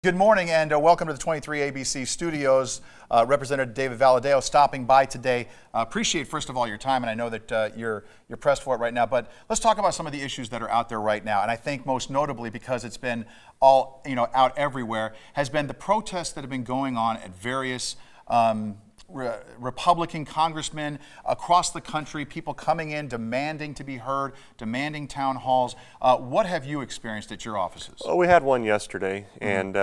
Good morning and welcome to the 23 ABC studios. Representative David Valadao stopping by today. Appreciate, first of all, your time, and I know that you're pressed for it right now, but let's talk about some of the issues that are out there right now. And I think most notably, because it's been all, out everywhere, has been the protests that have been going on at various Republican congressmen across the country, people coming in demanding to be heard, demanding town halls. What have you experienced at your offices? Well, we had one yesterday, and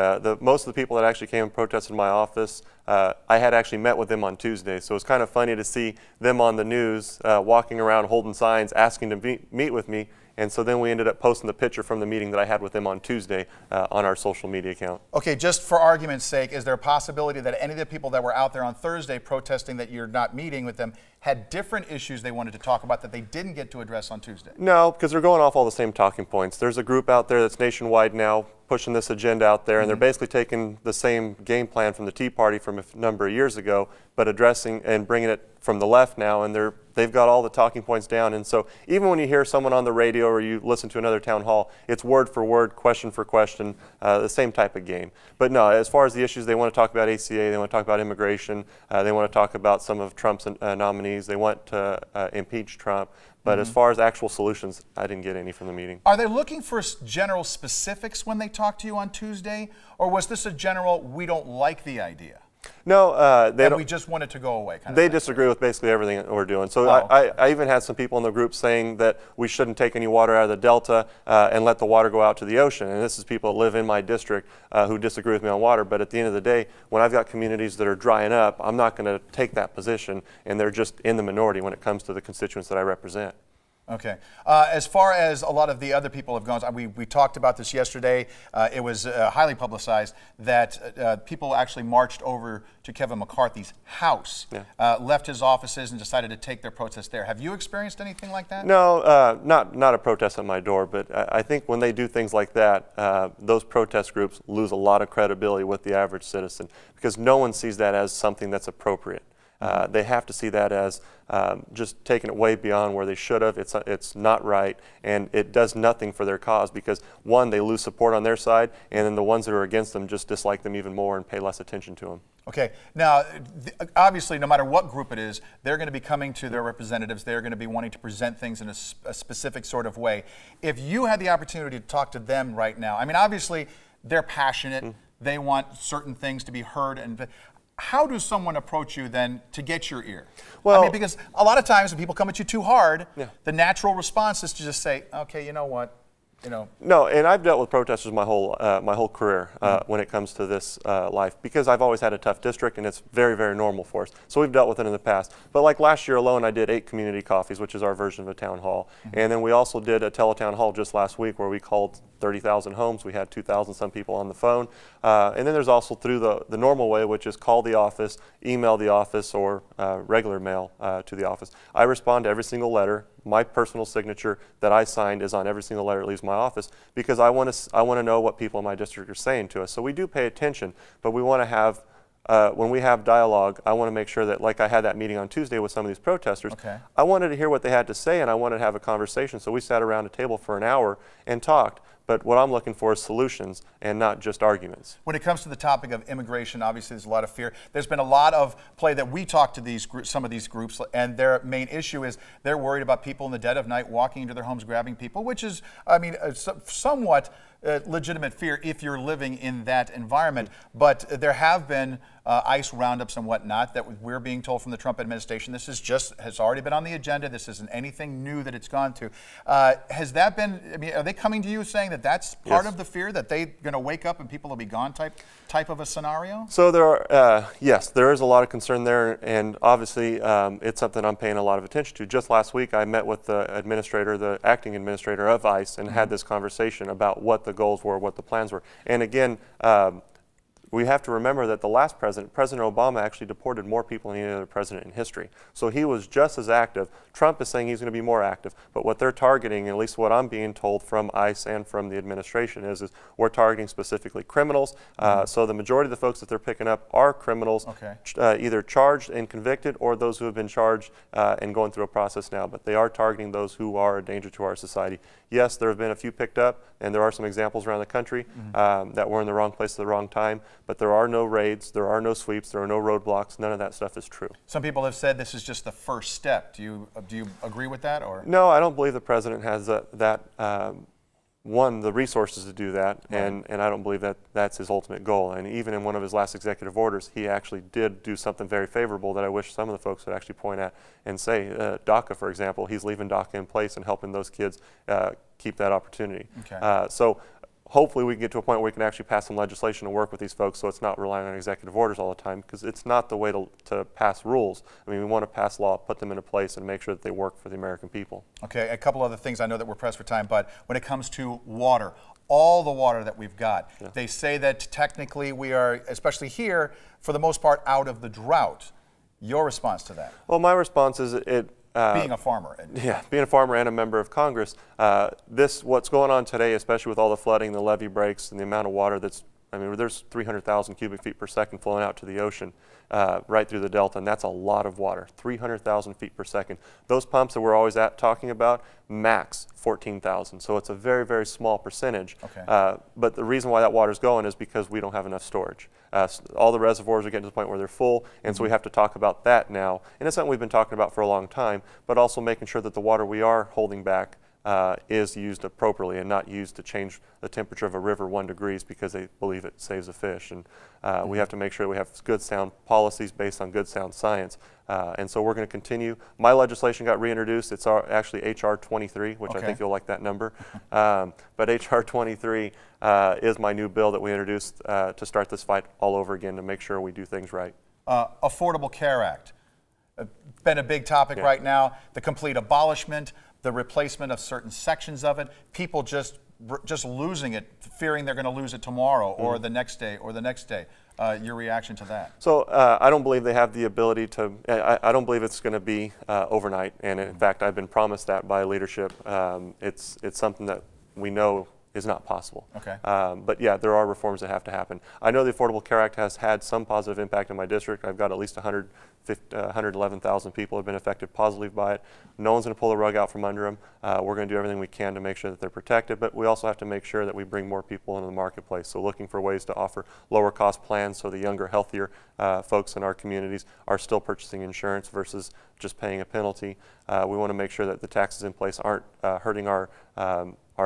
most of the people that actually came and protested in my office, I had actually met with them on Tuesday, so it's kind of funny to see them on the news walking around holding signs asking to meet with me. And so then we ended up posting the picture from the meeting that I had with them on Tuesday on our social media account. Okay, just for argument's sake, is there a possibility that any of the people that were out there on Thursday protesting that you're not meeting with them had different issues they wanted to talk about that they didn't get to address on Tuesday? No, because they're going off all the same talking points. There's a group out there that's nationwide now pushing this agenda out there, and they're basically taking the same game plan from the Tea Party from a number of years ago, but addressing and bringing it from the left now, and they've got all the talking points down. And so even when you hear someone on the radio or you listen to another town hall, it's word for word, question for question, the same type of game. But no, as far as the issues, they want to talk about ACA, they want to talk about immigration, they want to talk about some of Trump's nominees, they want to impeach Trump. But as far as actual solutions, I didn't get any from the meeting. Are they looking for general specifics when they talk to you on Tuesday? Or was this a general, we don't like the idea? No, we just want it to go away kind of They thing? disagree with basically everything that we're doing. So I even had some people in the group saying that we shouldn't take any water out of the Delta and let the water go out to the ocean. And this is people that live in my district who disagree with me on water. But at the end of the day, when I've got communities that are drying up, I'm not going to take that position. And they're just in the minority when it comes to the constituents that I represent. Okay. As far as a lot of the other people have gone, we talked about this yesterday. It was highly publicized that people actually marched over to Kevin McCarthy's house, left his offices, and decided to take their protest there. Have you experienced anything like that? No, not a protest at my door, but I think when they do things like that, those protest groups lose a lot of credibility with the average citizen because no one sees that as something that's appropriate. They have to see that as just taking it way beyond where they should have. It's not right, and it does nothing for their cause because, one, they lose support on their side, and then the ones that are against them just dislike them even more and pay less attention to them. Okay. Now, obviously, no matter what group it is, they're going to be coming to their representatives. They're going to be wanting to present things in a specific sort of way. If you had the opportunity to talk to them right now, I mean, obviously, they're passionate. They want certain things to be heard, and how does someone approach you then to get your ear? Well, I mean, because a lot of times when people come at you too hard, the natural response is to just say, okay, you know what? No, and I've dealt with protesters my whole career when it comes to this life because I've always had a tough district and it's very, very normal for us. So we've dealt with it in the past. But like last year alone, I did 8 community coffees, which is our version of a town hall. And then we also did a teletown hall just last week where we called 30,000 homes. We had 2,000 some people on the phone. And then there's also through the normal way, which is call the office, email the office, or regular mail to the office. I respond to every single letter. My personal signature that I signed is on every single letter that leaves my office because I want to know what people in my district are saying to us. So we do pay attention, but we want to have, when we have dialogue, I want to make sure that, like I had that meeting on Tuesday with some of these protesters, I wanted to hear what they had to say and I wanted to have a conversation. So we sat around a table for an hour and talked. But what I'm looking for is solutions and not just arguments. When it comes to the topic of immigration, obviously there's a lot of fear. There's been a lot of play that we talk to some of these groups, and their main issue is they're worried about people in the dead of night walking into their homes, grabbing people, which is, I mean, somewhat legitimate fear if you're living in that environment. But there have been ICE roundups and whatnot that we're being told from the Trump administration. This has already been on the agenda. This isn't anything new that it's gone to. Has that been, I mean, are they coming to you saying that that's part of the fear, that they're going to wake up and people will be gone type of a scenario? So there are, yes, there is a lot of concern there, and obviously it's something I'm paying a lot of attention to. Just last week I met with the administrator, the acting administrator of ICE, and had this conversation about what the goals were, what the plans were. And again, we have to remember that the last president, President Obama, actually deported more people than any other president in history. So he was just as active. Trump is saying he's going to be more active, but what they're targeting, at least what I'm being told from ICE and from the administration, is we're targeting specifically criminals. So the majority of the folks that they're picking up are criminals, either charged and convicted or those who have been charged and going through a process now. But they are targeting those who are a danger to our society. Yes, there have been a few picked up, and there are some examples around the country that were in the wrong place at the wrong time, but there are no raids, there are no sweeps, there are no roadblocks. None of that stuff is true. Some people have said this is just the first step. Do you agree with that? Or no, I don't believe the president has the resources to do that, and I don't believe that that's his ultimate goal. And even in one of his last executive orders, he actually did do something very favorable that I wish some of the folks would actually point at and say. DACA, for example, he's leaving DACA in place and helping those kids keep that opportunity. So hopefully we can get to a point where we can actually pass some legislation to work with these folks so it's not relying on executive orders all the time, because it's not the way to pass rules. I mean, we want to pass law, put them into place, and make sure that they work for the American people. Okay, a couple other things. I know that we're pressed for time, but when it comes to water, all the water that we've got, they say that technically we are, especially here, for the most part, out of the drought. Your response to that? Well, my response is being a farmer. Yeah, being a farmer and a member of Congress, what's going on today, especially with all the flooding, the levee breaks, and the amount of water there's 300,000 cubic feet per second flowing out to the ocean right through the Delta, and that's a lot of water, 300,000 feet per second. Those pumps that we're always talking about, max 14,000, so it's a very, very small percentage. But the reason why that water's going is because we don't have enough storage. All the reservoirs are getting to the point where they're full, and so we have to talk about that now. And it's something we've been talking about for a long time, but also making sure that the water we are holding back is used appropriately and not used to change the temperature of a river 1 degree because they believe it saves a fish. And we have to make sure we have good, sound policies based on good, sound science. And so we're going to continue. My legislation got reintroduced. It's actually H.R. 23, which I think you'll like that number. But H.R. 23 is my new bill that we introduced to start this fight all over again to make sure we do things right. Affordable Care Act. Been a big topic right now. The complete abolishment, the replacement of certain sections of it, people just losing it, fearing they're going to lose it tomorrow or the next day or the next day. Your reaction to that? So I don't believe they have the ability to, I don't believe it's going to be overnight, and in fact I've been promised that by leadership. It's something that we know is not possible. But yeah, there are reforms that have to happen. I know the Affordable Care Act has had some positive impact in my district. I've got at least 111,000 people have been affected positively by it. No one's going to pull the rug out from under them. We're going to do everything we can to make sure that they're protected, but we also have to make sure that we bring more people into the marketplace. So looking for ways to offer lower cost plans so the younger, healthier folks in our communities are still purchasing insurance versus just paying a penalty. We want to make sure that the taxes in place aren't hurting our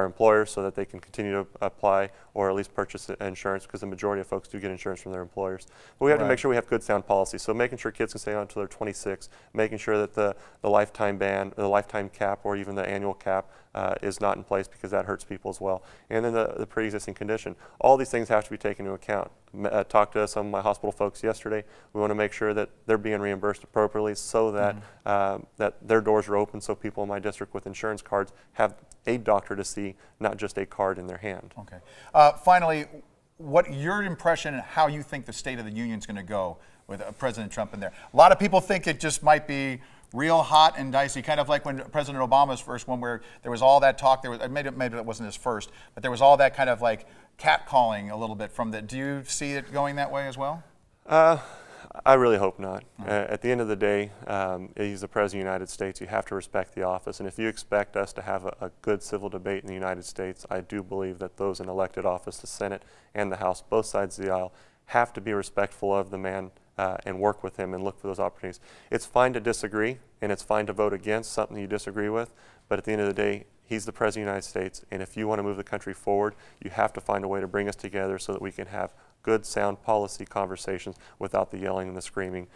employers so that they can continue to apply or at least purchase insurance, because the majority of folks do get insurance from their employers. But we have to make sure we have good, sound policies. So making sure kids can stay on until they're 26, making sure that the lifetime ban, the lifetime cap, or even the annual cap is not in place, because that hurts people as well. And then the pre-existing condition. All these things have to be taken into account. Talked to some of my hospital folks yesterday. We want to make sure that they're being reimbursed appropriately so that, that their doors are open so people in my district with insurance cards have a doctor to see, not just a card in their hand. Finally, what your impression and how you think the State of the Union is going to go with President Trump in there? A lot of people think it just might be real hot and dicey, kind of like when President Obama's first one, where there was all that talk. There was maybe it wasn't his first, but there was all that kind of like catcalling a little bit from the. Do you see it going that way as well? I really hope not. At the end of the day, he's the President of the United States. You have to respect the office. And if you expect us to have a good civil debate in the United States, I do believe that those in elected office, the Senate and the House, both sides of the aisle, have to be respectful of the man and work with him and look for those opportunities. It's fine to disagree, and it's fine to vote against something you disagree with, but at the end of the day, he's the President of the United States, and if you want to move the country forward, you have to find a way to bring us together so that we can have good, sound policy conversations without the yelling and the screaming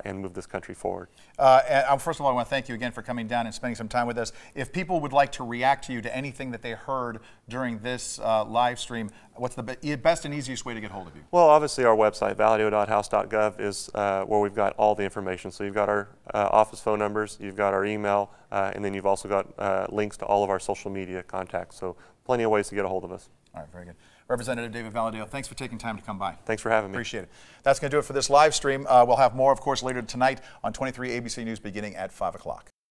and move this country forward. First of all, I want to thank you again for coming down and spending some time with us. If people would like to react to you, to anything that they heard during this live stream, what's the best and easiest way to get hold of you? Well, obviously our website, valadao.house.gov, is where we've got all the information. So you've got our office phone numbers, you've got our email, and then you've also got links to all of our social media contacts. So plenty of ways to get a hold of us. All right, very good. Representative David Valadao, thanks for taking time to come by. Thanks for having me. Appreciate it. That's going to do it for this live stream. We'll have more, of course, later tonight on 23 ABC News beginning at 5 o'clock.